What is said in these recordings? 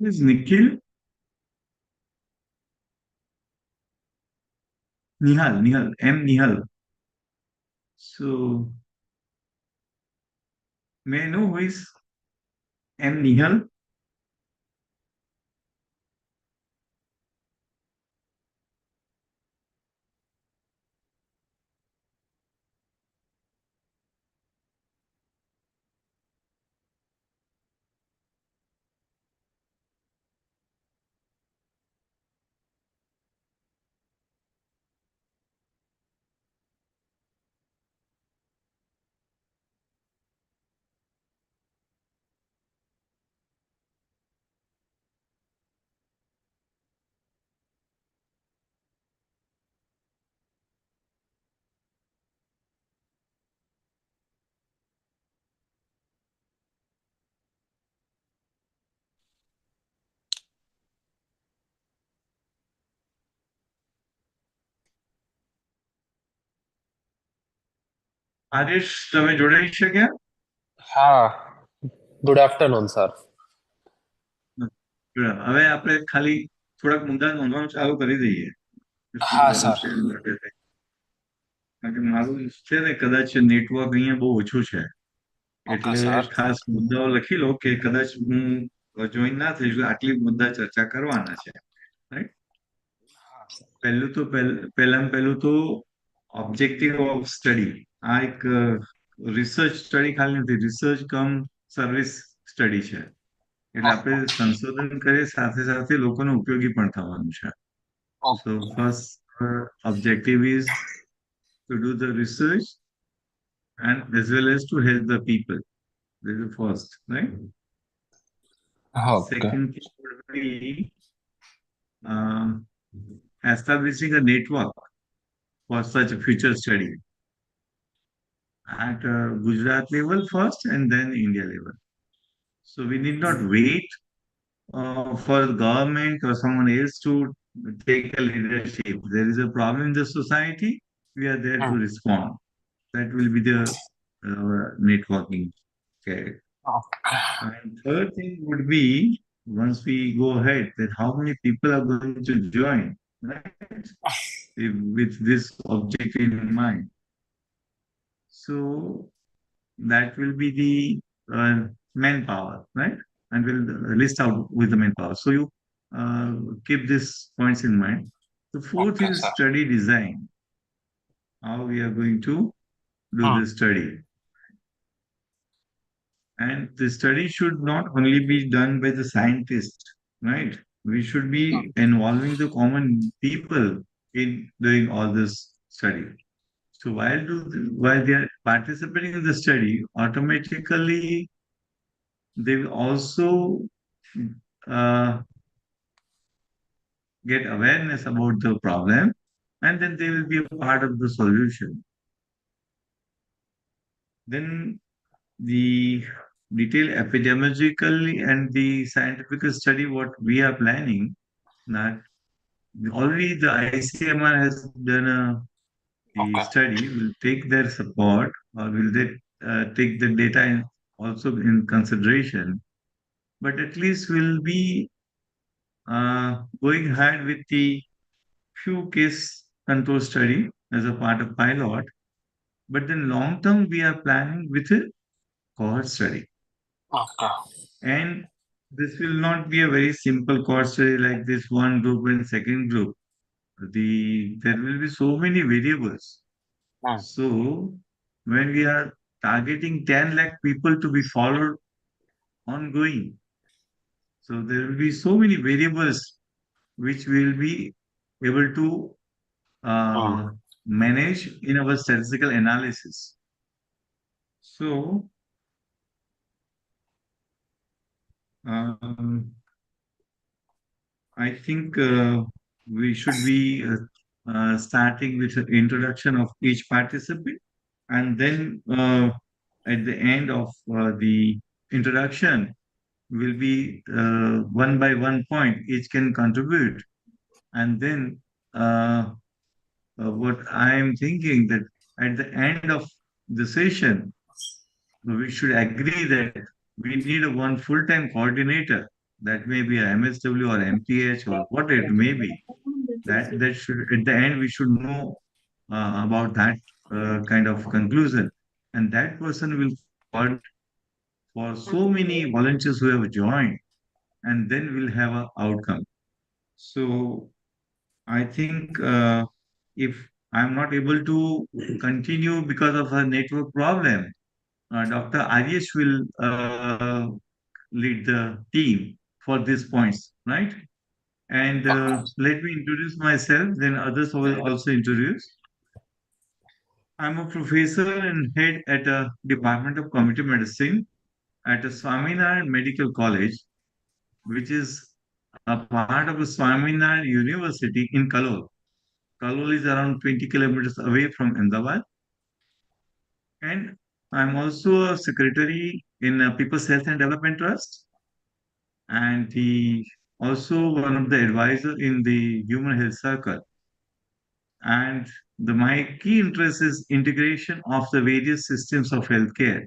Is Nikhil? Nihal, M. Nihal. So, may I know who is M. Nihal? આર્યશ તમે જોડાઈ શક્યા? હા, good afternoon sir. હવે આપણે ખાલી થોડાક મુદ્દા નોંધવાનું ચાલુ કરી દઈએ. શું હા ચાલુ સર. છે એના માટે. કારણ કે મારું છે ને કદાચ નેટવર્ક અહીંયા બહુ ઓછું છે. ઓકે એટલે સર. ખાસ મુદ્દાઓ લખી લો કે કદાચ હું જોઈન ના થઈ શકું, આટલી મુદ્દા ચર્ચા કરવાના છે. રાઈટ? હા સર. પહેલું તો ઓબ્જેક્ટિવ ઓફ સ્ટડી. આ એક રિસર્ચ સ્ટડી ખાલી નથી, રિસર્ચ કમ સર્વિસ સ્ટડી છે. એટલે ઓકે. આપણે સંશોધન કરીએ સાથે સાથે લોકોને ઉપયોગી પણ થવાનું છે. So okay. first objective is to do the research and as well as to help the people. This is the first, right? Okay. Second thing would be um, establishing a network for such a future study at Gujarat level first and then India level. So we need not wait for the government or someone else to take a leadership. There is a problem in the society, we are there to hmm. respond. That will be the networking. Okay. Okay. And third thing would be once we go ahead, that how many people are going to join, right? With this objective in mind. So that will be the manpower, right? And we'll list out with the manpower. So you keep these points in mind. The fourth okay is sir. study design. How we are going to do hmm. the study. And the study should not only be done by the scientist, right? We should hmm. be involving the common people in doing all this study. So while they are participating in the study, automatically they will also uh, get awareness about the problem, and then they will be a part of the solution. Then the detailed epidemiologically and the scientific study what we are planning that already the ICMR has done the okay. study will take their support or will they take the data also in consideration, but at least we'll be going ahead with the few case control study as a part of pilot, but then long term we are planning with a cohort study. Okay. And this will not be a very simple cohort study like this one group and second group. There will be so many variables. Hmm. So when we are targeting 10 lakh people to be followed ongoing, so there will be so many variables which we will be able to hmm. uh, manage in our statistical analysis. So um, I think we should be starting with the introduction of each participant, and then at the end of the introduction will be one by one point each can contribute, and then what I am thinking that at the end of the session we should agree that we need a one full-time coordinator That may be a MSW or MTH or what it may be. That should, at the end, we should know about that kind of conclusion, and that person will forward for so many volunteers who have joined, and then we'll have an outcome. So I think if I'm not able to continue because of a network problem, Dr. Arish will lead the team for these points, right? And let me introduce myself, then others will also introduce. I'm a professor and head at a Department of Community Medicine at a Swaminarayan Medical College, which is a part of a Swaminarayan University in Kalol. Kalol is around 20 kilometers away from Ahmedabad. And I'm also a secretary in People's Health and Development Trust, and also one of the advisor in the Human Health Circle. And my key interest is integration of the various systems of healthcare,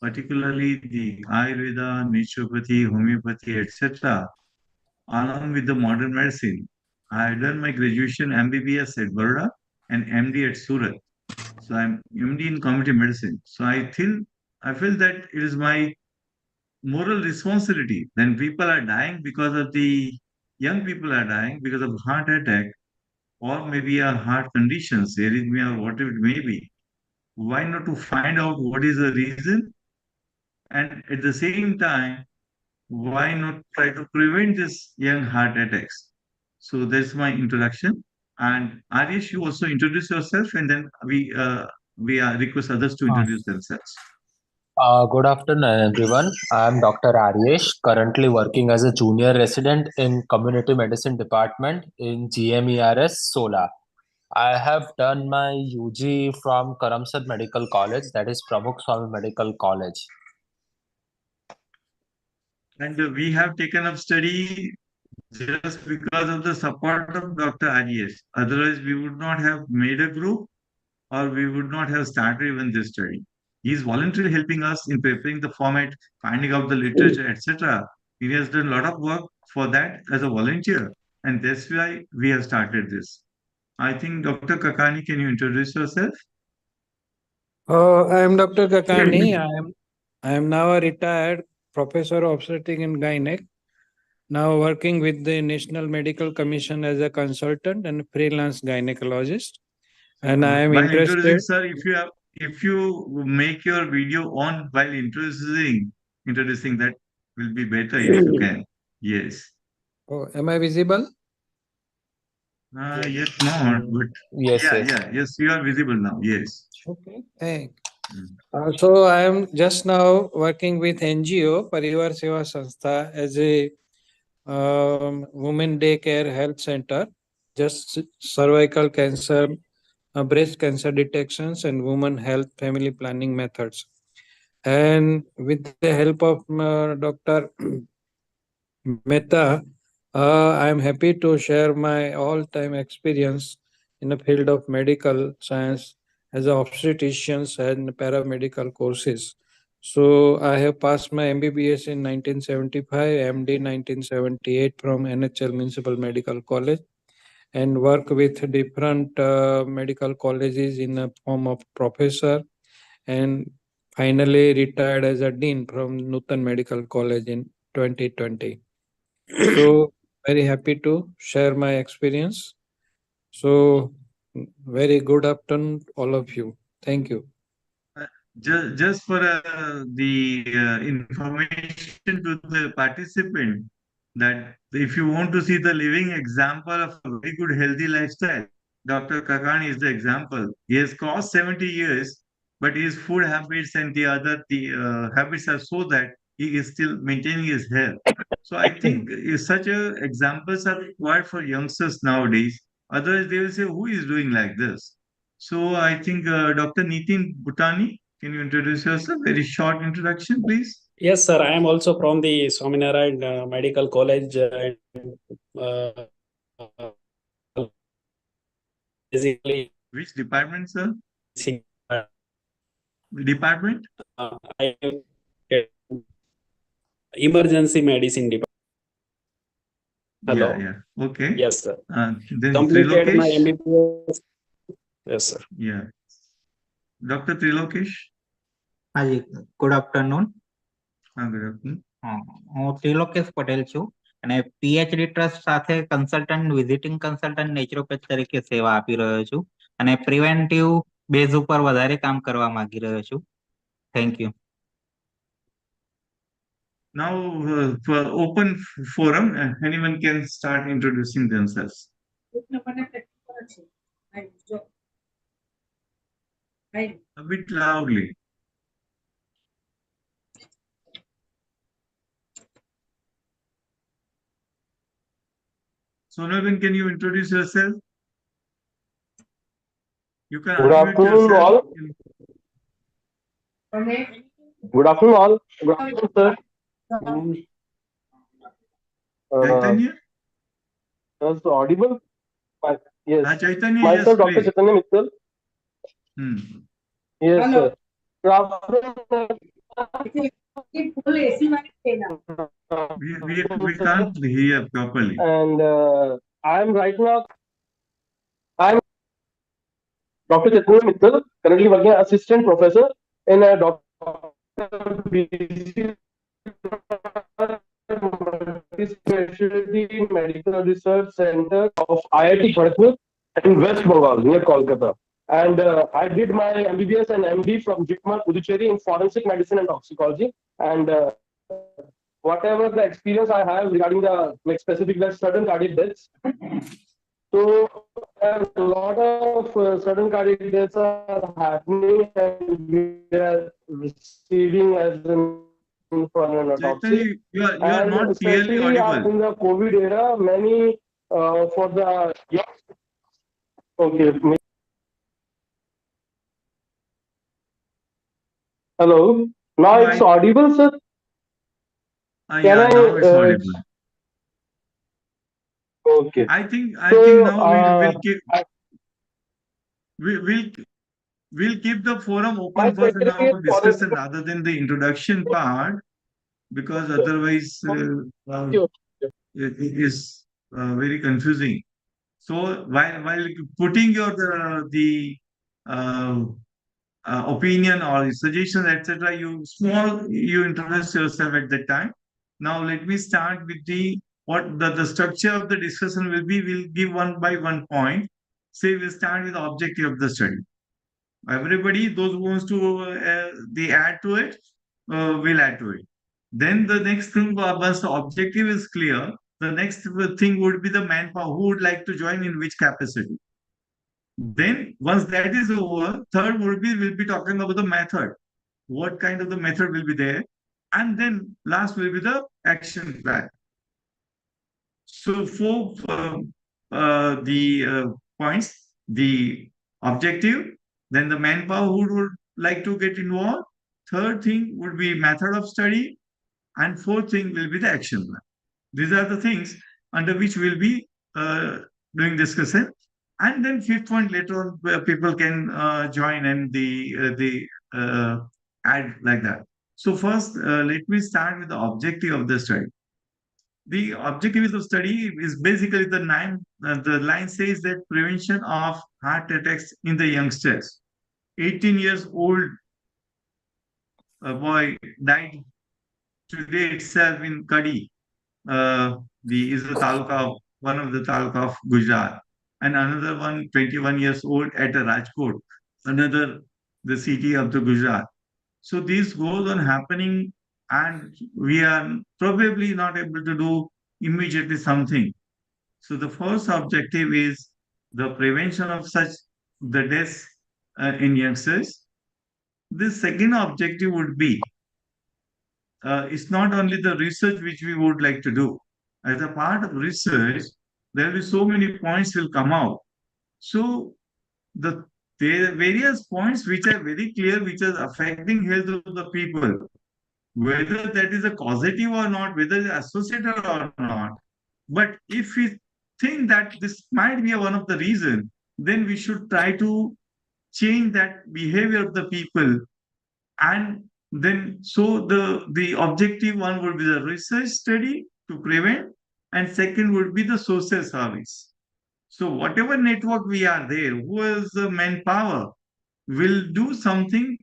particularly the Ayurveda, naturopathy, homeopathy, etc., along with the modern medicine. I have done my graduation MBBS at Baroda and MD at Surat. So I'm MD in community medicine. So I feel that it is my moral responsibility. When people are dying because of the young people are dying because of heart attack or maybe a heart conditions, arrhythmia or whatever it may be. Why not to find out what is the reason, and at the same time, why not try to prevent this young heart attacks? So that's my introduction. And Arish, you also introduce yourself, and then we request others to Uh, introduce themselves. Good afternoon, everyone. I'm Dr. Aryesh, currently working as a junior resident in Community Medicine Department in GMERS Sola. I have done my UG from Karamsad Medical College, that is Pramukh Swami Medical College. And we have taken up study just because of the support of Dr. Arias. Otherwise, we would not have made a group or we would not have started even this study. He is voluntarily helping us in preparing the format, finding out the literature, etc. He has done a lot of work for that as a volunteer, and that's why we have started this. I think Dr. Kakani, can you introduce yourself? I am Dr. Kakani. I am now a retired professor of obstetrics and gynec. Now working with the National Medical Commission as a consultant and freelance gynecologist. And I am While introducing, interested. sir, if you make your video on while introducing that will be better if you can. Yes. Oh, am I visible? Yes, not, but Yes, yes, you are visible now. Yes. Okay. Thanks. Mm. So I am just now working with NGO Parivar Seva Sanstha as a women daycare health center, just cervical cancer, breast cancer detections, and women health family planning methods. And with the help of Dr. Mehta, I am happy to share my all-time experience in the field of medical science as an obstetrician and paramedical courses. So I have passed my MBBS in 1975, MD 1978 from NHL Municipal Medical College, and work with different medical colleges in the form of professor, and finally retired as a dean from Nutan Medical College in 2020. So very happy to share my experience. So very good afternoon, all of you. Thank you. Just for the information to the participant that if you want to see the living example of a very good healthy lifestyle, Dr. Kakani is the example. He has crossed 70 years, but his food habits and the habits are so that he is still maintaining his health. So I think such examples are required for youngsters nowadays. Otherwise, they will say, "Who is doing like this?" So I think Dr. Nitin Bhutani, can you introduce yourself? Very short introduction, please. Yes, sir. I am also from the Swaminarayan Medical College. Uh, Basically, Which department, sir? uh, Department? I am emergency medicine department. Hello. Yeah. Okay. Yes, sir. Then Completed my Trilokesh. MBBS. Yes, sir. Yeah. Dr. Trilokesh. હાજી good afternoon Good afternoon. હું ત્રિલોકેશ પટેલ છું અને PhD trust સાથે consultant visiting consultant naturopath તરીકે સેવા આપી રહ્યો છું અને પ્રિવેન્ટિવ બેઝ ઉપર વધારે કામ કરવા માંગી રહ્યો છું. Thank you. Now, for open forum, anyone can start introducing themselves. A bit loudly. Sonalben, can you introduce yourself? You can Good unmute afternoon, yourself. all. Good afternoon, all. Good afternoon, sir. Chaitanya? Is audible? Yes. Chaitanya, yes, Myself, Dr. please. Chaitanya Mittal. Hmm. Yes, Hello. sir. Good afternoon. We can't hear properly. And I'm right now. I'm Dr. Chaitanya Mittal, currently working as assistant professor in a Dr. BC Multi-Specialty Medical Research Center of IIT Kharagpur in West Bengal, near Kolkata. And I did my MBBS and MD from JIPMER, Puducherry in forensic medicine and toxicology. And whatever the experience I have regarding the specific sudden cardiac deaths. So a lot of sudden cardiac deaths are happening and we are receiving as an for an autopsy. Chaitanya, you are And not clearly especially audible. in the COVID era, many for the okay. Hello. Now No, it's audible, sir. Can Yeah, I, now it's audible. Okay. I think So, now we'll keep we'll keep the forum My open for the criteria now is discussion forensic- rather than the introduction part, because otherwise Sure. it is very confusing. So while putting your the uh, opinion or suggestion, etc., you introduce yourself at that time. Now let me start with what the structure of the discussion will be. We'll give one by one point. Say we'll start with the objective of the study. Everybody, those who wants to they add to it, will add to it. Then the next thing, once the objective is clear, the next thing would be the manpower, who would like to join in which capacity. Then once that is over, third would be we'll be talking about the method. What kind of the method will be there? And then last will be the action plan. So for the points, the objective, then the manpower who would like to get involved. Third thing would be method of study, and fourth thing will be the action plan. These are the things under which we'll be doing discussion. And then fifth point later on, where people can join and the add like that. So first, let me start with the objective of the study. The objective of the study is basically the line says that prevention of heart attacks in the youngsters. 18 years old boy died today itself in Kadi. Is the taluka, one of the taluka of Gujarat, and another one 21 years old at Rajkot, another the city of the Gujarat. So this goes on happening, and we are probably not able to do immediately something. So the first objective is the prevention of such the deaths in youngsters. The second objective would be it's not only the research which we would like to do. As a part of research, there will be so many points will come out. So there are various points which are very clear, which are affecting health of the people, whether that is a causative or not, whether it's associated or not. But if we think that this might be one of the reasons, then we should try to change that behavior of the people. And then so the objective one would be the research study to prevent, and second would be the social service. So whatever network we are there, who is the manpower will do something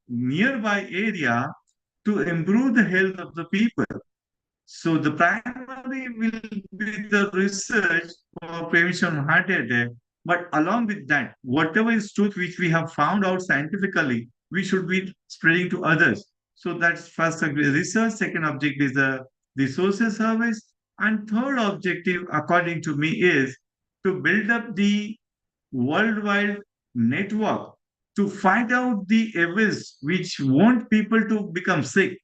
nearby area to improve the health of the people. So the primary will be the research for prevention of heart attack. But along with that, whatever is truth which we have found out scientifically, we should be spreading to others. So that's first research. Second objective is the social service. And third objective, according to me, is to build up the worldwide network to find out the evils which want people to become sick.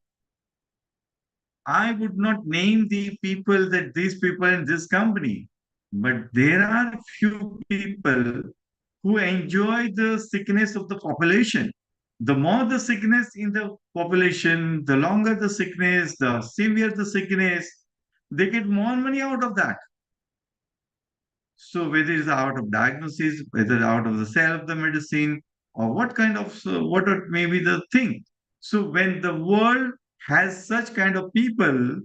I would not name the people that these people in this company, but there are few people who enjoy the sickness of the population. The more the sickness in the population, the longer the sickness, the severe the sickness, they get more money out of that. So whether it's out of diagnosis, whether out of the sale of the medicine, or what kind of what may be the thing. So when the world has such kind of people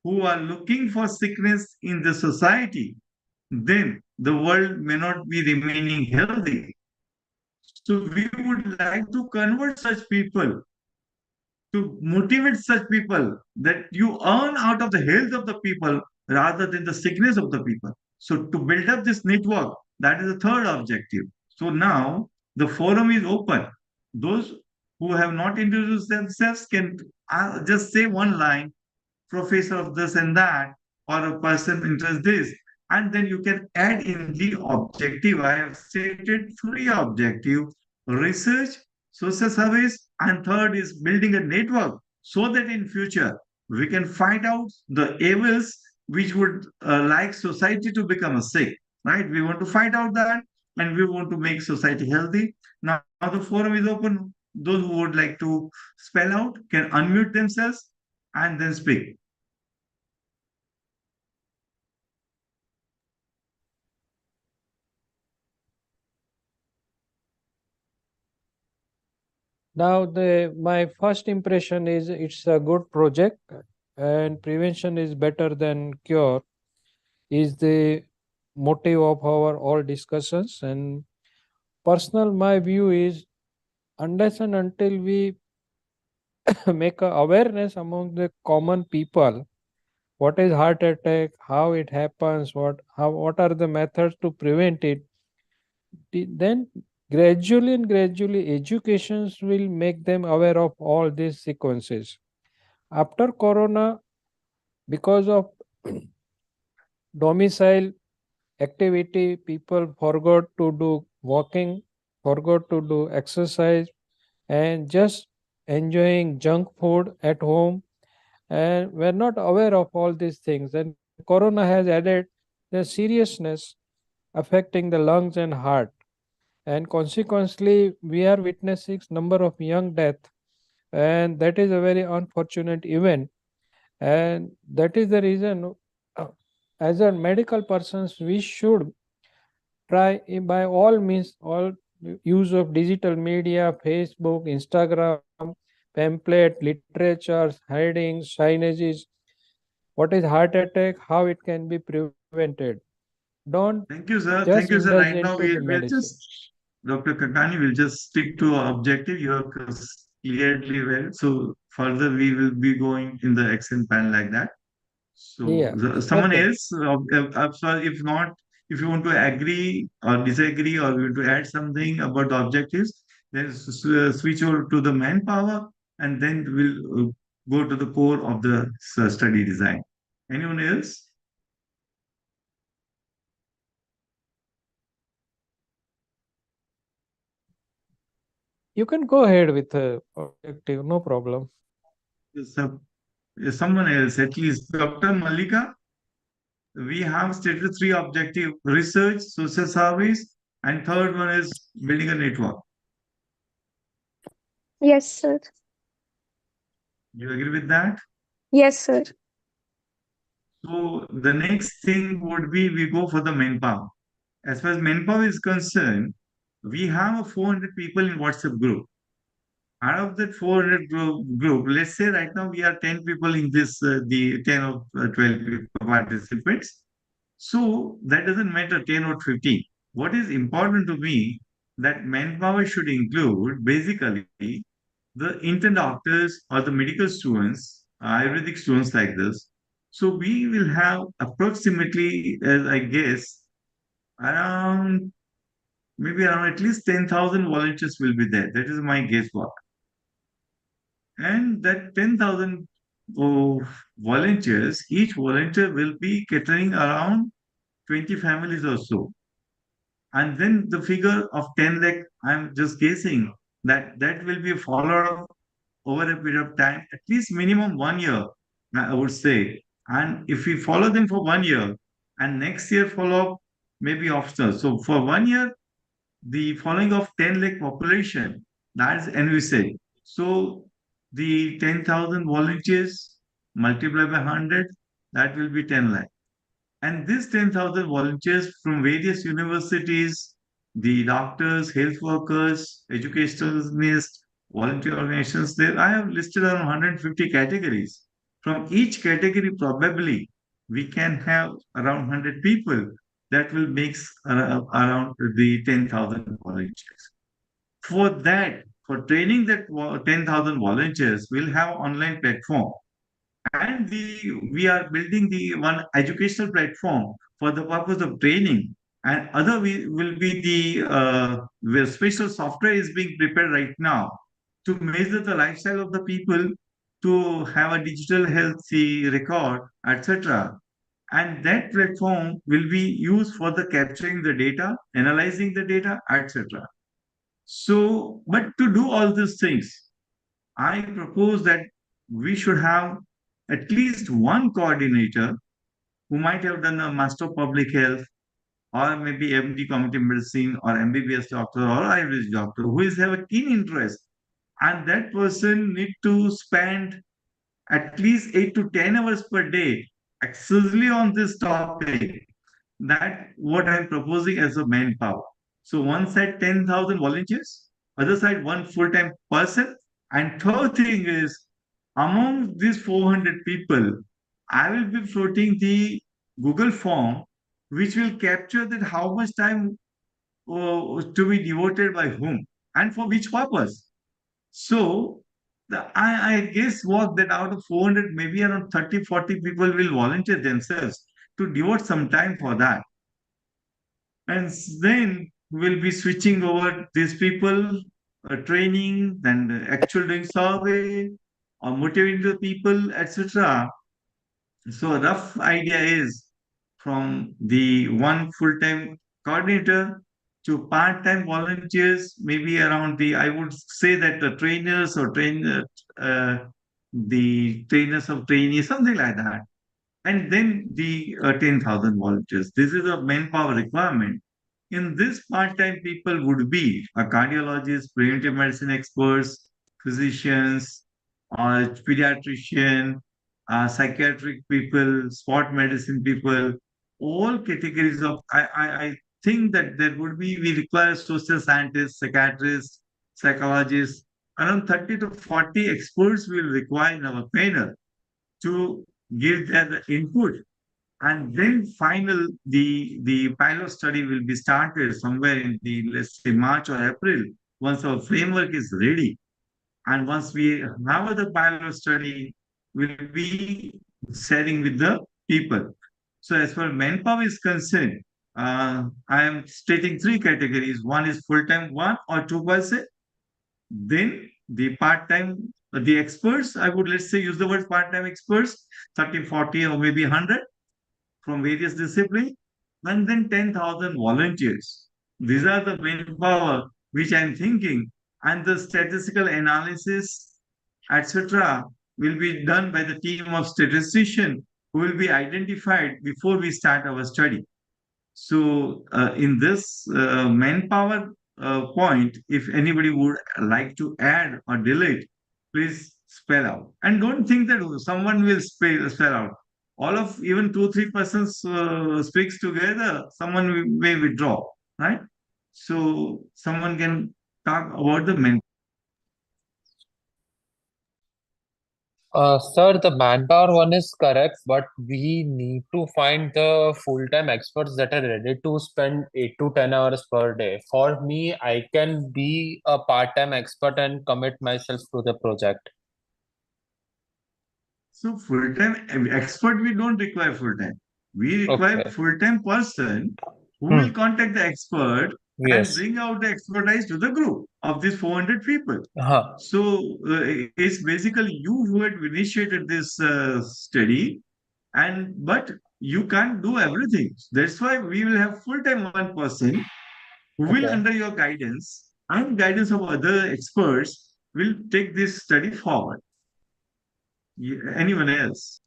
who are looking for sickness in the society, then the world may not be remaining healthy. So we would like to convert such people, to motivate such people that you earn out of the health of the people rather than the sickness of the people. So to build up this network, that is the third objective. So now the forum is open. Those who have not introduced themselves can just say one line, professor of this and that, or a person interested this. And then you can add in the objective. I have stated three objectives: research, social service, and third is building a network so that in future we can find out the evils which would like society to become a sick, right? We want to find out that and we want to make society healthy. Now the forum is open. Those who would like to spell out can unmute themselves and then speak. Now, my first impression is it's a good project, and prevention is better than cure is the motive of our all discussions. And personal, my view is unless and until we make a awareness among the common people, what is heart attack, how it happens, what are the methods to prevent it, then gradually educations will make them aware of all these sequences. After corona, because of domicile activity, people forgot to do walking, forgot to do exercise, and just enjoying junk food at home, and were not aware of all these things. And corona has added the seriousness affecting the lungs and heart, and consequently we are witnessing number of young death, and that is a very unfortunate event. And that is the reason, as a medical persons, we should try by all means, all use of digital media, Facebook, Instagram, pamphlet, literatures, headings, signages, what is heart attack, how it can be prevented. Don't Thank you, sir. just Thank you, sir. indulge Right now, into the we'll medicine. just, Dr. Kakani will just stick to our objective. You have clearly well. So further, we will be going in the action plan like that. So Yeah. someone Okay. else, sorry, if not, if you want to agree or disagree or you want to add something about the objectives, then switch over to the manpower and then we'll go to the core of the study design. Anyone else? You can go ahead with the objective, no problem. Yes, someone else, at least Dr. Malika. We have stated three objective: research, social service, and third one is building a network. Yes, sir. You agree with that? Yes, sir. So the next thing would be we go for the manpower. As far as manpower is concerned, we have 400 people in WhatsApp group. out of that 400 group, let's say right now we are 10 people in this, the 10 or 12 people participants. So that doesn't matter 10 or 15. What is important to me that manpower should include basically the intern doctors or the medical students, Ayurvedic students like this. So we will have approximately, as I guess, around maybe around at least 10,000 volunteers will be there. That is my guesswork. And that 10,000 volunteers, each volunteer will be catering around 20 families or so. And then the figure of 10 lakh, I'm just guessing that that will be followed up over a period of time, at least minimum 1 year, I would say. And if we follow them for 1 year and next year follow up, maybe optional. So for 1 year, the following of 10 lakh population, that's envisaged. So the 10,000 volunteers multiplied by 100, that will be 10 lakh. And these 10,000 volunteers from various universities, the doctors, health workers, educationalists, volunteer organizations, there I have listed around 150 categories. From each category, probably we can have around 100 people that will make around the 10,000 volunteers. For that, for training that 10,000 volunteers, we'll have online platform, and we are building the one educational platform for the purpose of training, and other will be the where special software is being prepared right now to measure the lifestyle of the people, to have a digital healthy record, etc. And that platform will be used for the capturing the data, analyzing the data, etc. So, but to do all these things, I propose that we should have at least one coordinator who might have done a Master of Public Health, or maybe MD Community Medicine, or MBBS doctor, or Irish doctor, who is have a keen interest. And that person need to spend at least 8 to 10 hours per day exclusively on this topic. That what I'm proposing as a manpower. So one side 10,000 volunteers, other side one full-time person, and third thing is among these 400 people, I will be floating the Google form, which will capture that how much time to be devoted by whom and for which purpose. So I guess what that out of 400, maybe around 30, 40 people will volunteer themselves to devote some time for that. And then we'll be switching over these people, training, then the actual doing survey, or motivating the people, etc. So a rough idea is from the one full-time coordinator to part-time volunteers, maybe around the, I would say that the trainers or the trainers of trainees, something like that. And then the 10,000 volunteers. This is a manpower requirement. In this, part-time people would be a cardiologist, preventive medicine experts, physicians, pediatrician, psychiatric people, sport medicine people, all categories of. I think that there would be, we require social scientists, psychiatrists, psychologists, around 30 to 40 experts will require in our panel to give their input. And then final, the pilot study will be started somewhere in the, let's say, March or April, once our framework is ready. And once we have the pilot study, we'll be sharing with the people. So as far as manpower is concerned, I am stating three categories. One is full-time, 1 or 2%. Then the part-time, the experts, I would, let's say, use the word part-time experts, 30, 40, or maybe 100 from various disciplines, and then 10,000 volunteers. These are the manpower which I'm thinking, and the statistical analysis, etc., will be done by the team of statisticians who will be identified before we start our study. So, in this manpower point, if anybody would like to add or delete, please spell out. And don't think that someone will spell out. All of even 2, 3 persons speaks together, someone may withdraw, right? So someone can talk about the Sir, the manpower one is correct, but we need to find the full-time experts that are ready to spend 8 to 10 hours per day. For me, I can be a part-time expert and commit myself to the project. So full-time expert, we don't require full-time. We require Okay. full-time person who Hmm. will contact the expert and Yes. bring out the expertise to the group of these 400 people. Huh. So it's basically you who had initiated this study, but you can't do everything. That's why we will have full-time one person who will, Okay. under your guidance and guidance of other experts, will take this study forward. Anyone else?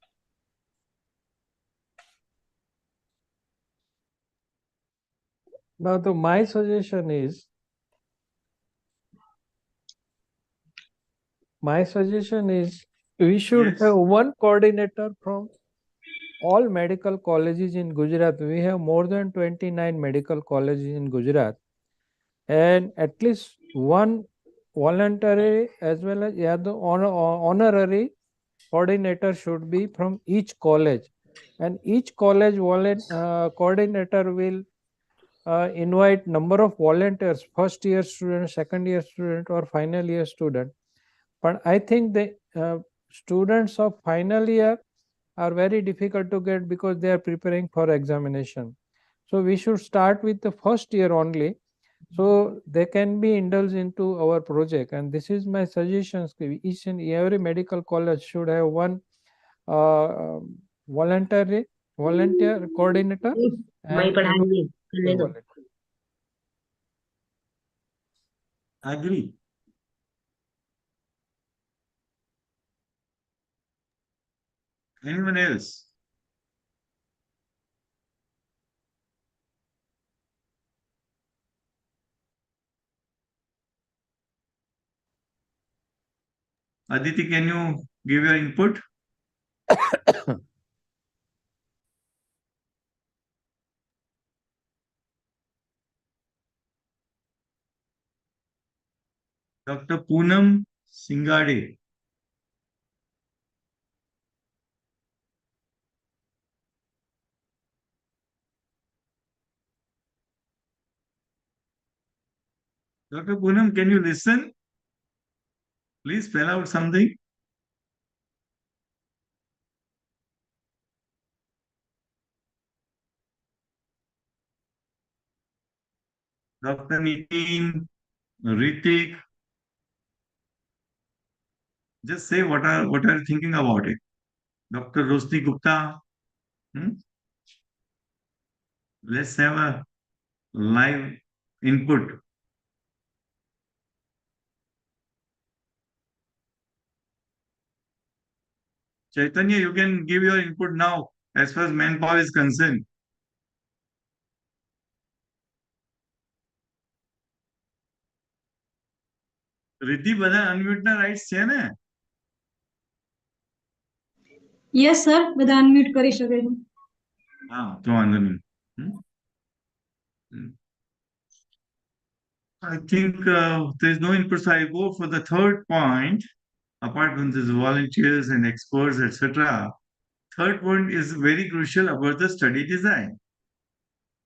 Now, my suggestion is we should Yes. have one coordinator from all medical colleges in Gujarat. We have more than 29 medical colleges in Gujarat, and at least one voluntary as well as the honorary coordinator should be from each college, and each college coordinator will invite number of volunteers, first year student, second year student, or final year student. But I think the students of final year are very difficult to get because they are preparing for examination. So we should start with the first year only, so they can be indulged into our project. And this is my suggestions. Each and every medical college should have one uh, voluntary volunteer coordinator भाई and पढ़ाएंगे करने दो volunteer. Agree. Anyone else? Aditi, can you give your input? Dr. Poonam Singade. Dr. Poonam, can you listen? Please spell out something. Dr. Nitin, Ritik, just say what are you thinking about it. Dr. Rosni Gupta, hmm? Let's have a live input. Chaitanya, you can give your input now as far as manpower is concerned. Riddhi, બધા unmute ના rights છે ને? Yes sir બધા unmute કરી શકે છે. હા, તો વાંધો નહીં. I think there's no input, so I go for the third point. Apart from these volunteers and experts, etc., third point is very crucial about the study design.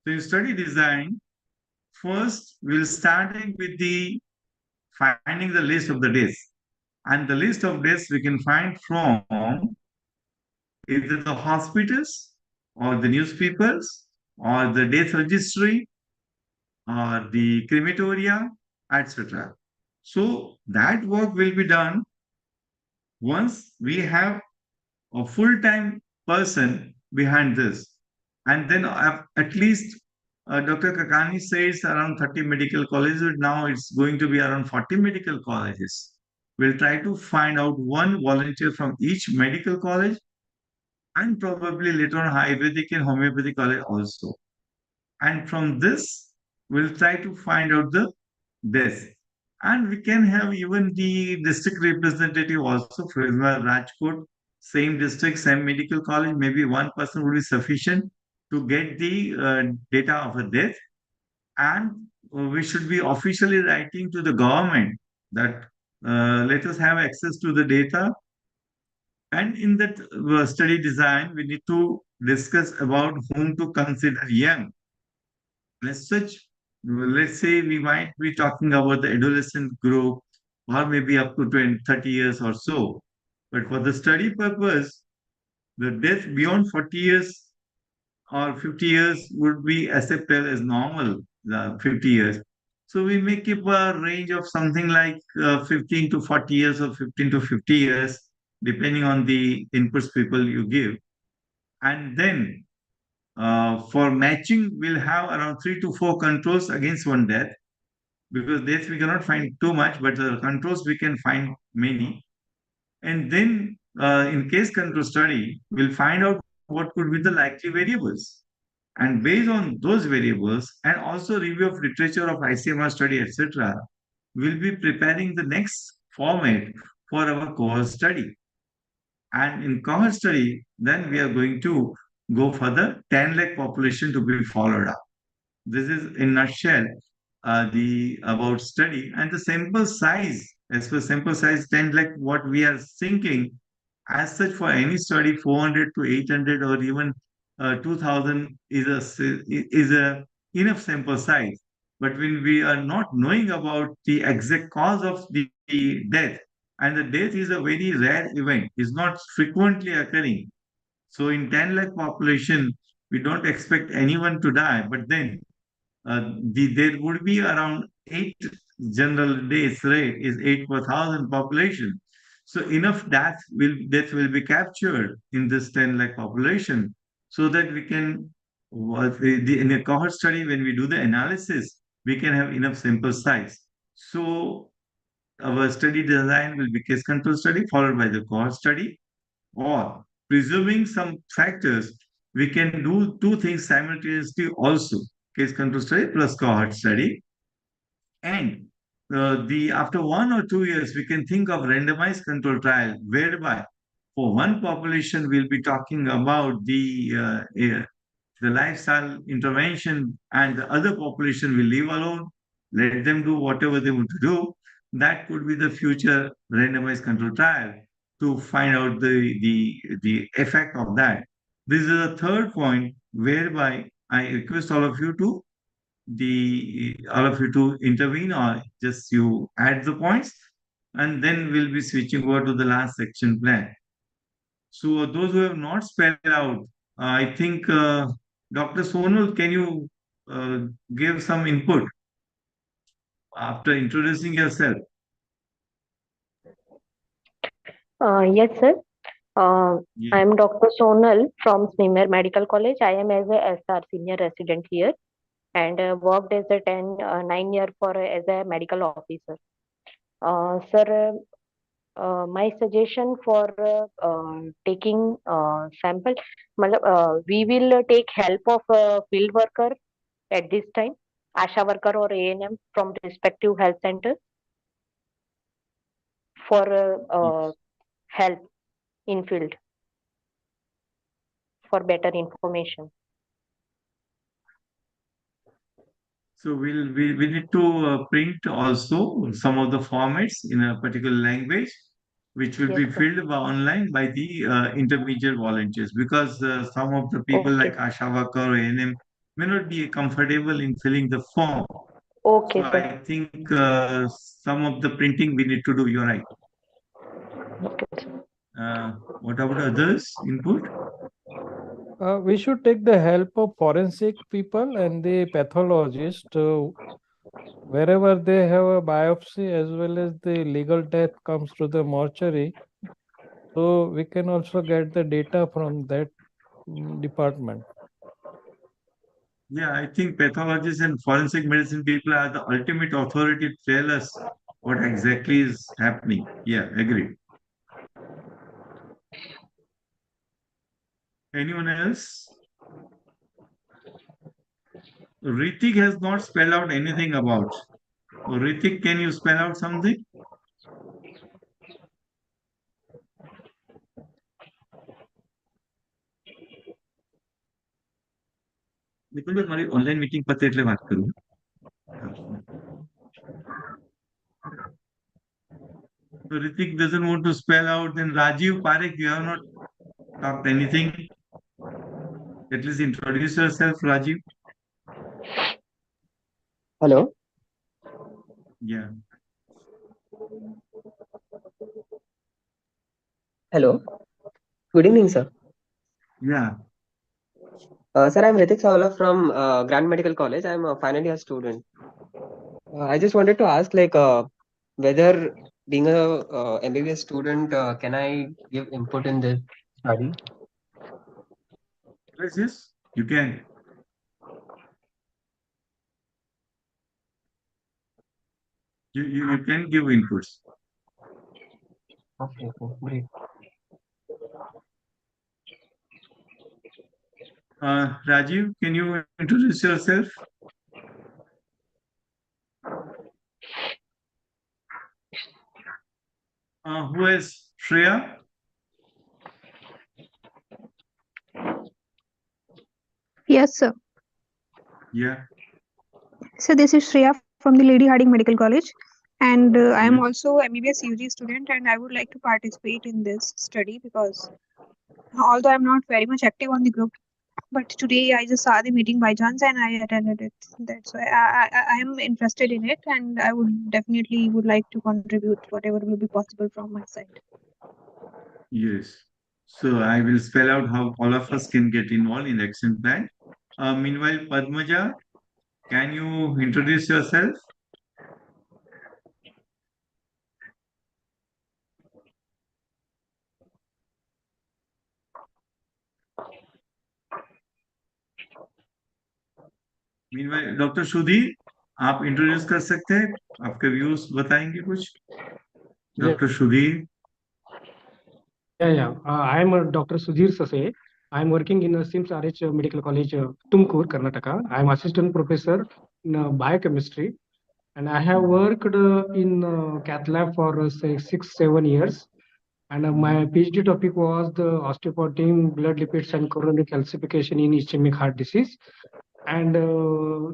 So in study design, first we'll starting with the finding the list of the days. And the list of days we can find from either the hospitals or the newspapers or the death registry or the crematoria, etc. So that work will be done once we have a full-time person behind this. And then at least Dr. Kakani says around 30 medical colleges. Now it's going to be around 40 medical colleges. We'll try to find out one volunteer from each medical college and probably later on Ayurvedic and homeopathic college also. And from this, we'll try to find out the best. And we can have even the district representative also, for example, Rajkot, same district, same medical college, maybe one person would be sufficient to get the data of a death. And we should be officially writing to the government that let us have access to the data And in that study design, we need to discuss about whom to consider young. As such, let's say we might be talking about the adolescent group or maybe up to 20, 30 years or so. But for the study purpose, the death beyond 40 years or 50 years would be accepted as normal, 50 years. So we may keep a range of something like 15 to 40 years or 15 to 50 years, depending on the inputs people you give. And then for matching, we'll have around 3 to 4 controls against one death, because deaths we cannot find too much, but controls we can find many. And then in case control study, we'll find out what could be the likely variables. And based on those variables and also review of literature of ICMR study, etc., we'll be preparing the next format for our cohort study. And in cohort study, then we are going to go for the 10 lakh population to be followed up. This is in nutshell the about study and the sample size. As per sample size 10 lakh, what we are thinking as such for any study, 400 to 800 or even 2000 is a enough sample size. But when we are not knowing about the exact cause of the death, and the death is a very rare event, is not frequently occurring. So in 10 lakh population, we don't expect anyone to die, but then there would be around 8 general death rate is 8 per 1,000 population. So enough death will be captured in this 10 lakh population so that we can, in a cohort study, when we do the analysis, we can have enough sample size. So our study design will be case control study followed by the cohort study, or presuming some factors, we can do two things simultaneously also, case control study plus cohort study. And the after 1 or 2 years, we can think of randomized control trial, whereby for one population, we'll be talking about the lifestyle intervention, and the other population will leave alone, let them do whatever they want to do. That could be the future randomized control trial to find out the effect of that. This is a third point whereby I request all of you to intervene, or just you add the points, and then we'll be switching over to the last section plan. So those who have not spelled out, I think Dr. Sonal, can you give some input after introducing yourself? Yes, sir. Yeah. I am Dr. Sonal from Snemer Medical College. I am as a SR senior resident here and worked as a 9 year as a medical officer. Sir, my suggestion for taking sample, we will take help of field worker at this time, ASHA worker or ANM from respective health centers for help in field for better information. So we need to print also some of the formats in a particular language, which will be Yes, sir. filled online by the intermediate volunteers, because some of the people Okay. like Asha worker or ANM may not be comfortable in filling the form. Okay, So sir. I think some of the printing we need to do. You're right. Okay, sir. What about others input? We should take the help of forensic people and the pathologist wherever they have a biopsy as well as the legal death comes to the mortuary. So we can also get the data from that department. Yeah, I think pathologists and forensic medicine people are the ultimate authority to tell us what exactly is happening. Yeah, agree. Anyone else? Ritik has not spelled out anything about. Ritik, can you spell out something? Nikulbhai મારી online meeting પતે એટલે વાત કરું. So Ritik doesn't want to spell out. Then Rajiv Parekh, you have not talked anything. At least introduce yourself, Rajiv. Hello. Yeah. Hello. Good evening, sir. Yeah. Sir, I'm Ritik Sawla from Grand Medical College. I'm a final year student. I just wanted to ask, whether being a MBBS student, can I give input in this study? Yes, you can. You can give inputs. Okay, great. Rajiv, can you introduce yourself? Who is Shreya? Yes, sir. Yeah. So this is Shreya from the Lady Harding Medical College, and I am Yeah. also MBBS UG student, and I would like to participate in this study because although I'm not very much active on the group, but today I just saw the meeting by chance and I attended it. That's why I am interested in it, and I would definitely would like to contribute whatever will be possible from my side. Yes. So I will spell out how all of us can get involved in action plan. Meanwhile, Padmaja, can you introduce yourself? Meanwhile, Dr. Sudhir, आप introduce कर सकते हैं? आपके views बताएंगे कुछ? Yeah, Dr. Sudhir. yeah. I am Dr. Sudhir Sase. I am working in SIMS RH Medical College, Tumkur, Karnataka. I am assistant professor in biochemistry, and I have worked in cath lab for say 6-7 years. And my PhD topic was the osteoporotic blood lipids and coronary calcification in ischemic heart disease. And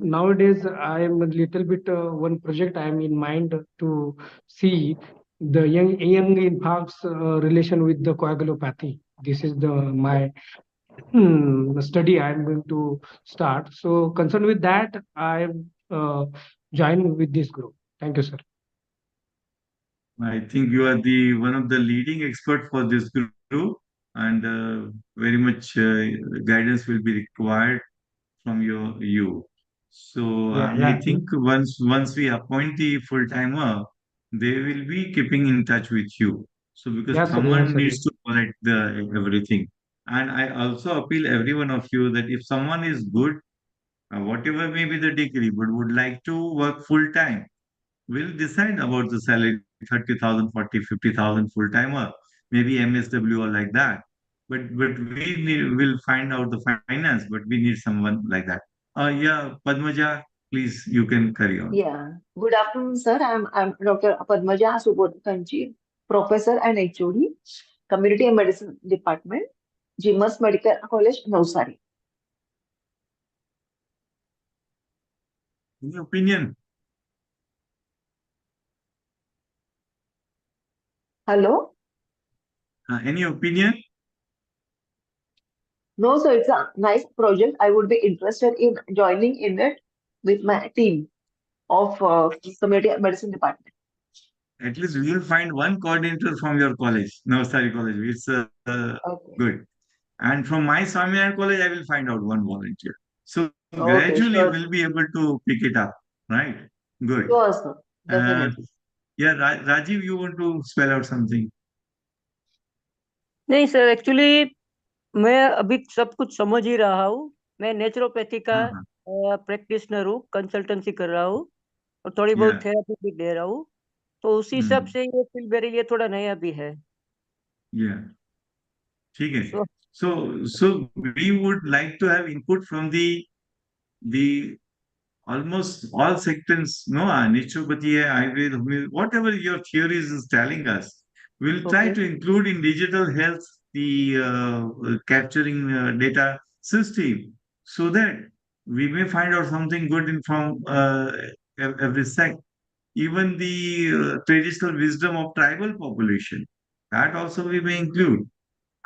nowadays, I am a little bit one project I am in mind to see the young infarcts relation with the coagulopathy. This is the my study I am going to start. So concerned with that, I joined with this group. Thank you, sir. I think you are the one of the leading expert for this group, and very much guidance will be required from you. So I Yeah. think once we appoint the full timer, they will be keeping in touch with you. So because Yes, sir. someone Yes, sir. needs to collect the everything, and I also appeal every one of you that if someone is good, whatever may be the degree, but would like to work full time, we'll decide about the salary 30,000, 40, 50,000 full timer, maybe MSW or like that. But we'll find out the finance, but we need someone like that. Yeah, Padmaja, please, you can carry on. Yeah. Good afternoon, sir. I'm Dr. Padmaja Subodhanji, Professor and HOD, Community and Medicine Department, GMS Medical College, Navsari. Any opinion? Hello? Any opinion? No, sir, it's a nice project. I would be interested in joining in it with my team of Community and Medicine Department. At least we'll find one coordinator from your college, Navsari College. It's Okay. good. And from my Swaminarayan College, I will find out one volunteer. So Okay, gradually sure. we'll be able to pick it up, right? Good. Sure, sir. Uh, Definitely. yeah, Rajiv, you want to spell out something? नहीं sir, actually मैं अभी सब कुछ समझ ही रहा हूँ. मैं naturopathy का हाँ, प्रैक्टिशनर हूँ, कंसल्टेंसी कर रहा हूँ और थोड़ी बहुत yeah. थेरेपी भी दे रहा हूँ. तो उसी हिसाब Hmm. से ये फील्ड मेरे लिए थोड़ा नया भी है. Yeah. ठीक है. So So we would like to have input from the almost all sectors, no, naturopathy, Ayurveda, Homeopathy, whatever your theories is telling us, we'll try okay. to include in digital health the capturing data system so that we may find out something good in from every sect. even the traditional wisdom of tribal population. That also we may include.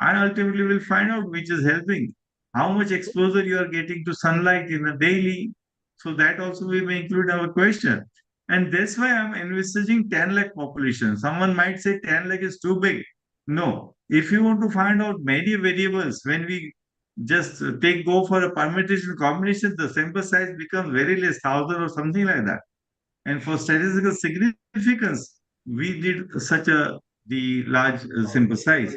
And ultimately, we'll find out which is helping, how much exposure you are getting to sunlight in a daily. So that also we may include our question. And that's why I'm envisaging 10 lakh population. Someone might say 10 lakh is too big. No, if you want to find out many variables, when we just go for a permutation combination, the sample size becomes very less, 1,000 or something like that. And for statistical significance, we did such a the large sample size.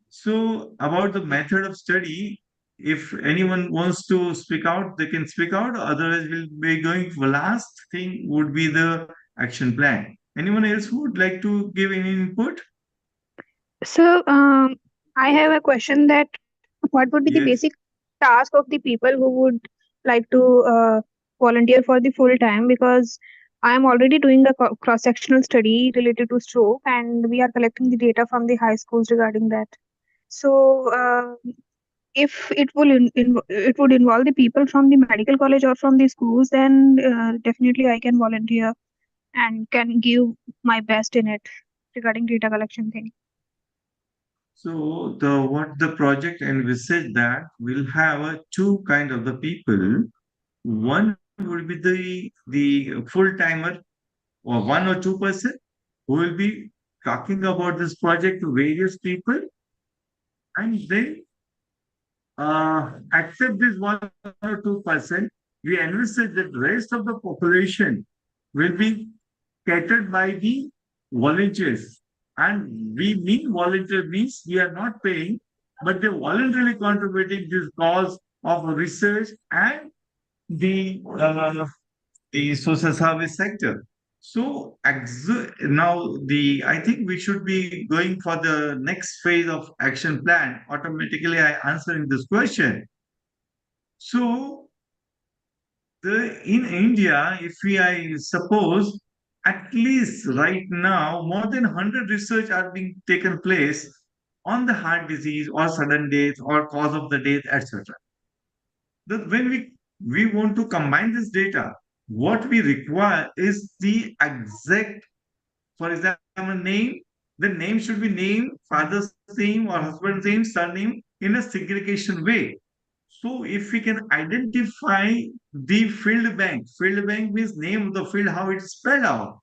So about the method of study, if anyone wants to speak out, they can speak out. Otherwise, we'll be going for last thing would be the action plan. Anyone else who would like to give any input? So, I have a question that what would be the Yes. basic task of the people who would like to volunteer for the full time? Because I am already doing a cross-sectional study related to stroke, and we are collecting the data from the high schools regarding that. So, if it would involve the people from the medical college or from the schools, then definitely I can volunteer and can give my best in it regarding data collection thing. So what the project envisaged that we'll have two kind of the people. One will be the full timer or 1 or 2% who will be talking about this project to various people, and then accept this 1 or 2%. We envisage that the rest of the population will be catered by the volunteers. And we mean volunteer means we are not paying, but they're voluntarily contributing this cause of research and the social service sector. So now I think we should be going for the next phase of action plan. Automatically, I answering this question. So in India, if I suppose at least right now more than 100 research are being taken place on the heart disease or sudden death or cause of the death, etc. When we want to combine this data, what we require is the exact, for example, name. The name should be name, father's name or husband's name, surname in a segregation way. So if we can identify the field bank means name of the field, how it's spelled out.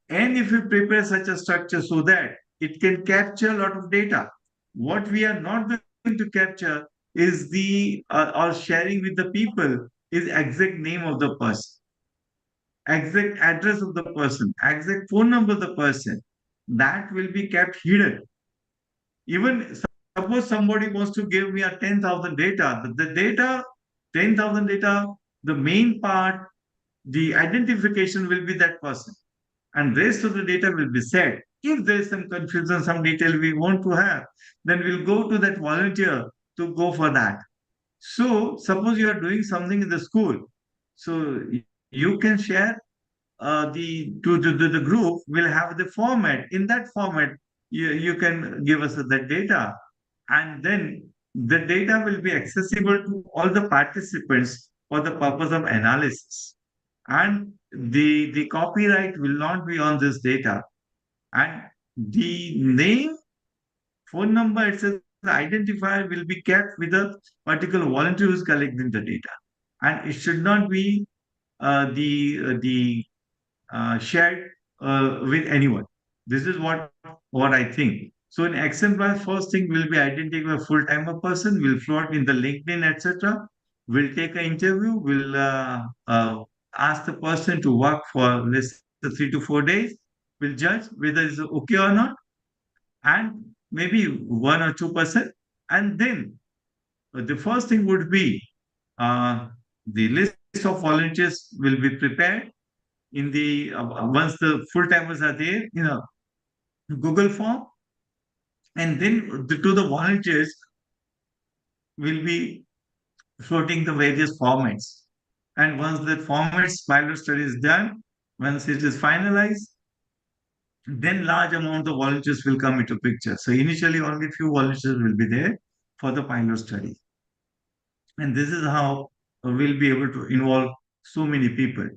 And if we prepare such a structure so that it can capture a lot of data, what we are not going to capture is the or sharing with the people is exact name of the person, exact address of the person, exact phone number of the person. That will be kept hidden. Even suppose somebody wants to give me a 10,000 data, the data, 10,000 data, the main part, the identification will be that person. And rest of the data will be set. If there is some confusion, some detail we want to have, then we'll go to that volunteer to go for that. So suppose you are doing something in the school. So you can share the group will have the format. In that format, you can give us that data. And then the data will be accessible to all the participants for the purpose of analysis. And the copyright will not be on this data. And the name, phone number, etc., the identifier will be kept with a particular volunteer who is collecting the data. And it should not be the shared with anyone. This is what I think. So in action plan, first thing will be identify a full-timer person, will float in the LinkedIn, etc. We'll take an interview, we'll ask the person to work for let's say 3 to 4 days. We'll judge whether it's okay or not, and maybe 1 or 2%. And then the first thing would be the list of volunteers will be prepared in the once the full timers are there in a Google form, and then to the volunteers will be floating the various formats. And once that formats pilot study is done, once it is finalized, then large amount of volunteers will come into picture. So initially only few volunteers will be there for the pilot study. And this is how we'll be able to involve so many people.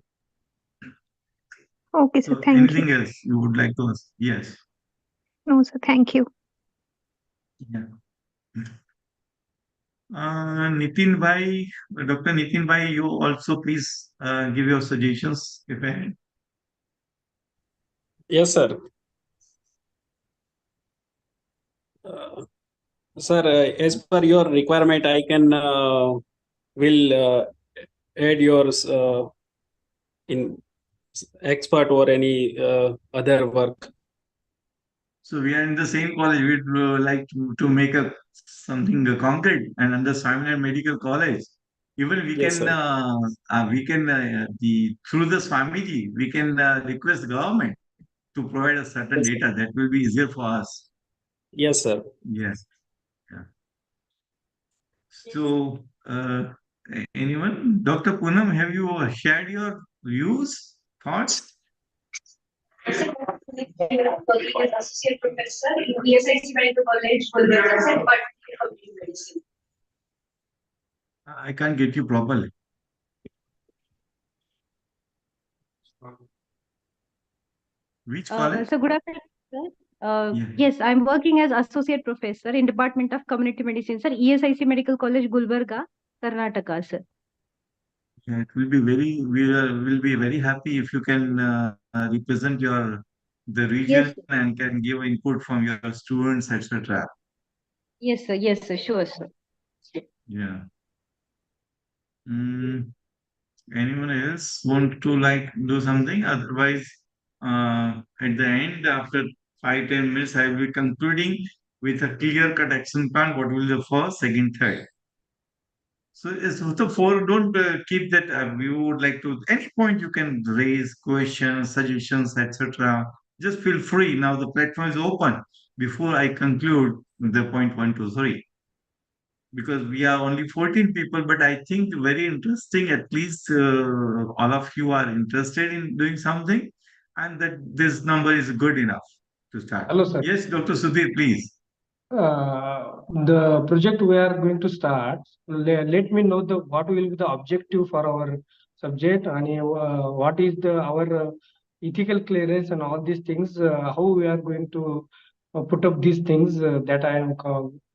Okay, sir. So Thank anything you. else you would like to ask? Yes. No, sir. Thank you. Yeah. Nitin Bhai, Dr. Nitin Bhai, you also please give your suggestions if any. Yes, sir. Sir, as per your requirement, I can will add yours in expert or any other work. So we are in the same college. We'd like to make a something concrete and under Swaminar Medical College. Even Yes, sir. we can the through the Swamiji we can request the government to provide a certain Yes, sir. data that will be easier for us. Yes, sir. Yes. Yeah. So anyone, Dr. Poonam, have you shared your views, thoughts? Working as associate professor in ESIC Medical College, Gulbarga, but in medicine. I can't get you properly. Which college? So good afternoon, sir. Yeah. Yes, I'm working as associate professor in Department of Community Medicine, sir. ESIC Medical College, Gulbarga, Karnataka, sir. Yeah, it will be will be very happy if you can represent the region Yes, and can give input from your students, etc. yes, sir. Yes, sir. Sure, sir. Yeah. Anyone else want to like do something? Otherwise, at the end, after 5-10 minutes, I will be concluding with a clear-cut action plan. What will be the first, second, third? So, the four, don't keep that. We would like to, any point you can raise questions, suggestions, etc. Just feel free. Now the platform is open. Before I conclude the point 1, 2, 3, because we are only 14 people, but I think very interesting. At least all of you are interested in doing something, and that this number is good enough to start. Hello, sir. Yes, Dr. Sudhir, please. The project we are going to start, let me know what will be the objective for our subject and what is our ethical clearance and all these things, how we are going to put up these things that I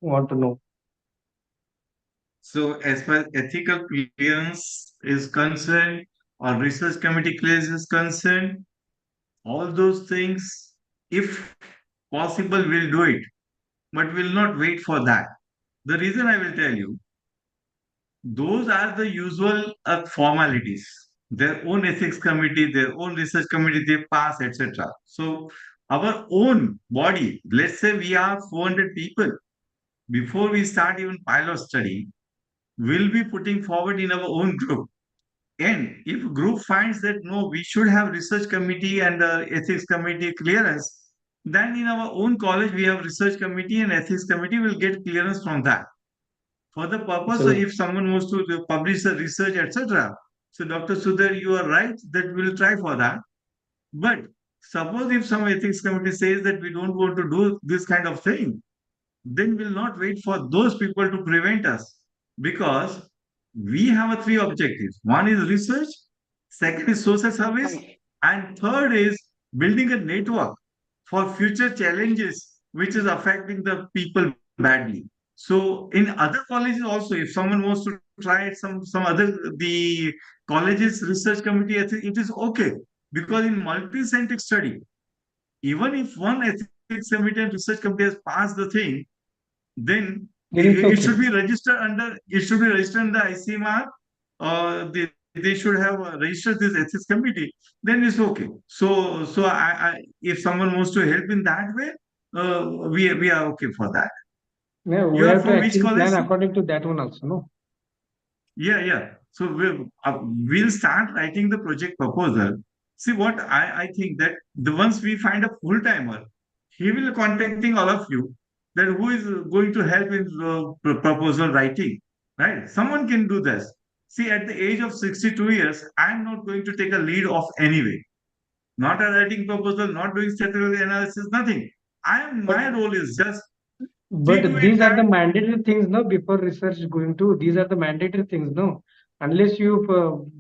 want to know. So as far as ethical clearance is concerned or research committee clearance is concerned, all those things, if possible, we'll do it, but we'll not wait for that. The reason I will tell you, those are the usual formalities. Their own ethics committee, their own research committee, they pass, etc. So our own body, let's say we are 400 people, before we start even pilot study, we'll be putting forward in our own group. And if group finds that no, we should have research committee and ethics committee clearance, then in our own college we have research committee and ethics committee will get clearance from that. For the purpose, so if someone wants to publish the research, etc. So Dr. Sudhir, you are right that we'll try for that. But suppose if some ethics committee says that we don't want to do this kind of thing, then we'll not wait for those people to prevent us, because we have 3 objectives. One is research, second is social service, and third is building a network for future challenges which is affecting the people badly. So in other colleges also, if someone wants to try some other the colleges research committee, it is okay, because in multi-centric study, even if one ethics committee and research committee has passed the thing, then it should be registered under ICMR, or they should have registered this ethics committee. Then it's okay. So I if someone wants to help in that way, we are okay for that. Yeah, we You are have to from which actually college? plan according to that one also, no? Yeah. So we'll start writing the project proposal. See, what I think that once we find a full timer, he will contacting all of you, that who is going to help in proposal writing, right? Someone can do this. See, at the age of 62 years, I'm not going to take a lead of anyway. Not a writing proposal, not doing statistical analysis, nothing. My role is just But these are the mandatory things, no? Before research going to, these are the mandatory things, no? Unless you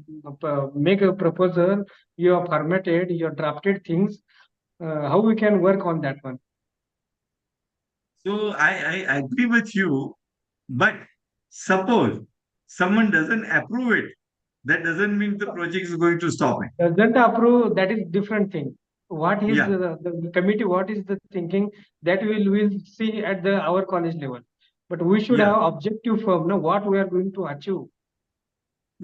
make a proposal, you have formatted, you have drafted things, how we can work on that one? So I agree with you, but suppose someone doesn't approve it, that doesn't mean the project is going to stop it. Doesn't approve, that is different thing. What is Yeah. the committee, what is the thinking, that will see at the our college level. But we should Yeah. have objective for what we are going to achieve.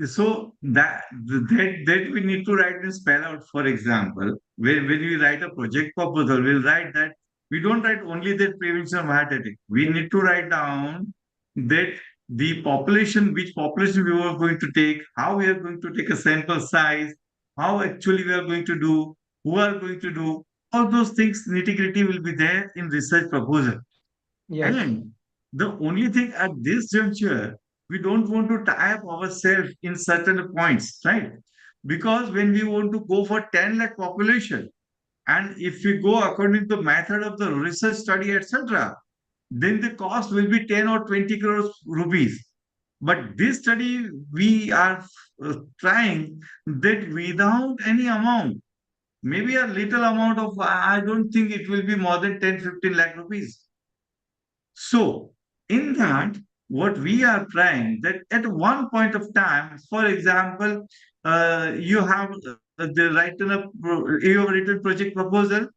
So that we need to write and spell out. For example, when we write a project proposal, we'll write that we don't write only that prevention of heart attack. We need to write down that the population, which population we are going to take, how we are going to take a sample size, how actually we are going to do, who are going to do, all those things nitty-gritty will be there in research proposal. Yes. And the only thing at this juncture, we don't want to tie up ourselves in certain points, right? Because when we want to go for 10 lakh population, and if we go according to the method of the research study, etc., then the cost will be 10 or 20 crores rupees. But this study, we are trying that without any amount, maybe a little amount of, I don't think it will be more than 10, 15 lakh rupees. So, in that, what we are trying that at one point of time, for example, you have you have written project proposal,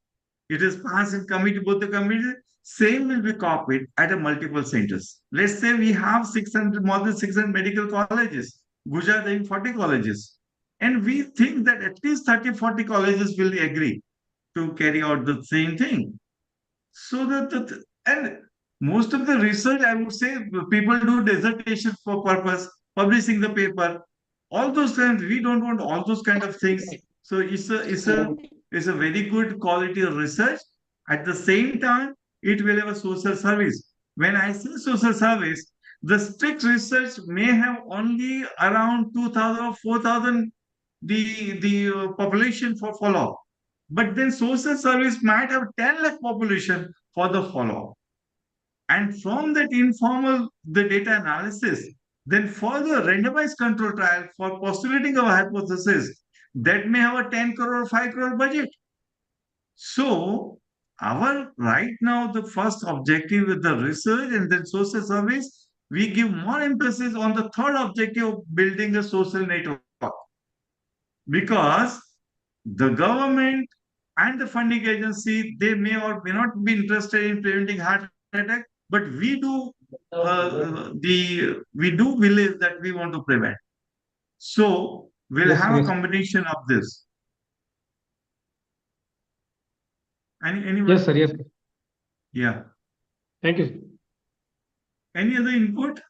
it is passed in committee, both the committee, same will be copied at a multiple centers. Let's say we have 600, more than 600 medical colleges, Gujarat having 40 colleges. And we think that at least 30, 40 colleges will agree to carry out the same thing. So and most of the research, I would say, people do dissertation for purpose, publishing the paper, all those kinds. We don't want all those kind of things. So it's a very good quality of research. At the same time, it will have a social service. When I say social service, the strict research may have only around 2,000 or 4,000 the population for follow-up. But then social service might have 10 lakh population for the follow-up. And from that informal the data analysis, then further randomized control trial for postulating of a hypothesis that may have a 10 crore or 5 crore budget. So our right now the first objective with the research and then social service, we give more emphasis on the third objective of building a social network. Because the government and the funding agency, they may or may not be interested in preventing heart attack, but we do we do believe that we want to prevent. So we'll Yes, have a yes. combination of this. Anyone? Yes, sir. Yes. Yeah. Thank you. Any other input?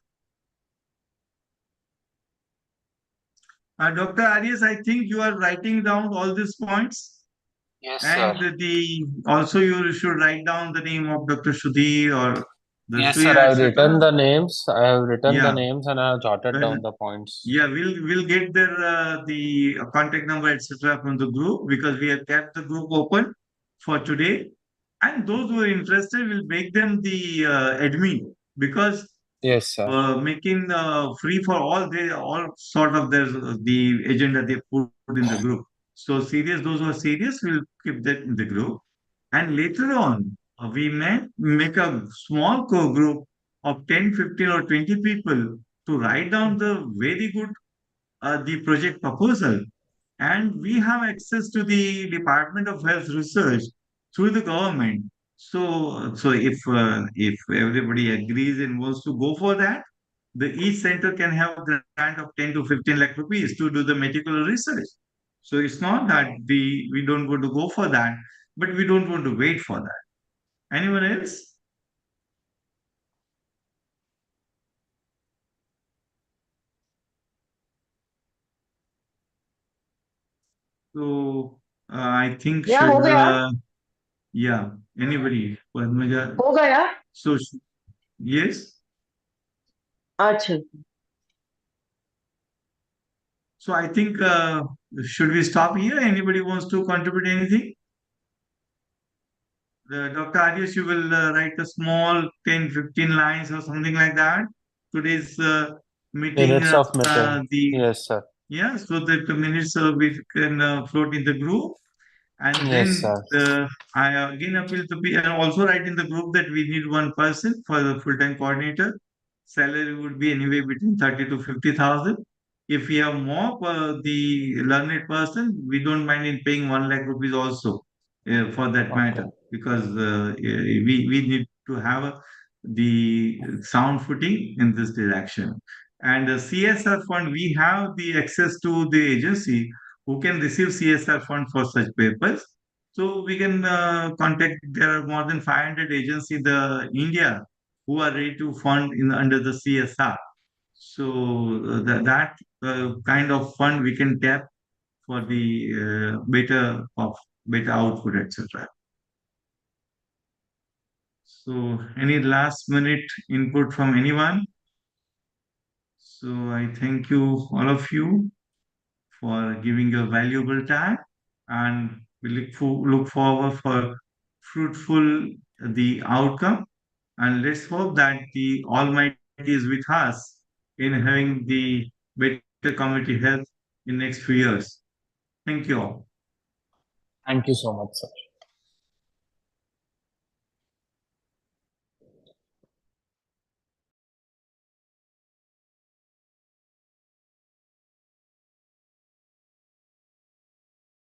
Dr. Arias, I think you are writing down all these points. Yes, And sir. also you should write down the name of Dr. Shudi or the Yes, Suya, sir. I've etc. written the names. I have written the Yeah. names and I have jotted Well, down the points. yeah, we'll get their the contact number, etc. from the group because we have kept the group open for today. And those who are interested will make them the admin because Yes, sir. making free for all sort of there's the agenda they put in the group. So serious, those who are serious will keep that in the group. And later on, we may make a small core group of 10, 15 or 20 people to write down the very good the project proposal. And we have access to the Department of Health Research through the government. So if everybody agrees and wants to go for that, the each center can have a grant of 10 to 15 lakh rupees to do the medical research. So it's not that we don't want to go for that, but we don't want to wait for that. Anyone else? So I think Yeah, हो should गया yeah, anybody? Padmaja. हो गया So yes. अच्छा So I think should we stop here? Anybody wants to contribute anything? Dr. Arias, you will write a small 10, 15 lines or something like that. Today's meeting Minutes of meeting. the Yes, sir. yeah, so that the minutes we can float in the group. And Yes, then sir. I again appeal to be and also write in the group that we need one person for the full-time coordinator. Salary would be anyway between 30 to 50,000. If we have more the learned person, we don't mind in paying 1 lakh rupees also for that matter, Okay. because we need to have the sound footing in this direction. And the CSR fund, we have the access to the agency who can receive CSR fund for such purpose. So we can contact. There are more than 500 agencies in the India who are ready to fund in under the CSR. So that kind of fund we can tap for the better output, etc. So any last minute input from anyone? So I thank you all of you for giving your valuable time, and we look forward for fruitful the outcome, and let's hope that the Almighty is with us in having the better community health in next few years. Thank you all. Thank you so much, sir.